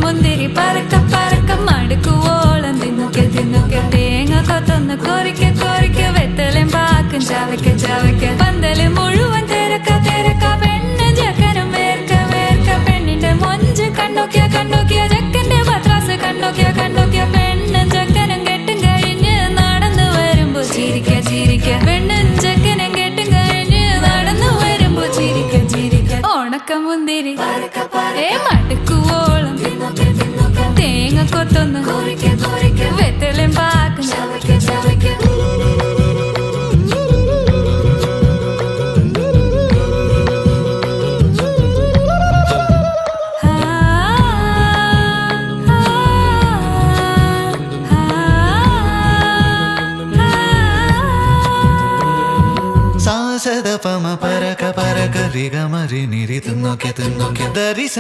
മുന്തിരി പറക്ക പറക്ക മടുക്കുവോളം തിന്നുക്കെ തിന്നുക്കെ തേങ്ങ കൊത്തൊന്ന് കൊറിക്ക കൊറിക്ക വെത്തലും പാക്കും ചവയ്ക്ക ചവയ്ക്ക പന്തല് മുഴുവൻ തിരക്ക തിരക്ക പെണ്ണ് ജക്കനും വേർക്ക വേർക്ക പെണ്ണിന്റെ മൊഞ്ച് കണ്ണോക്കിയ കണ്ണോക്കിയ ജക്കന്റെ പത്രാസ് കണ്ണോക്കിയ കണ്ണോക്കിയ പെണ്ണും ജക്കനും കെട്ടും കഴിഞ്ഞ് നടന്നു വരുമ്പോ ചിരിക്ക ചിരിക്ക പെണ്ണും ജക്കനും കെട്ടും കഴിഞ്ഞ് നടന്നു വരുമ്പോ ചിരിക്ക ചിരിക്ക ഉണക്ക മുന്തിരി മടുക്കുവോളം തേങ്ങ കൊത്തൊന്ന് വെത്തലും പാക്കും ചവയ്ക്ക ചവയ്ക്ക സാസദ പമ പരക പരക രിഗ മരി നിരി തിന്നൊക്കെ തിന്നൊക്കെ ദരി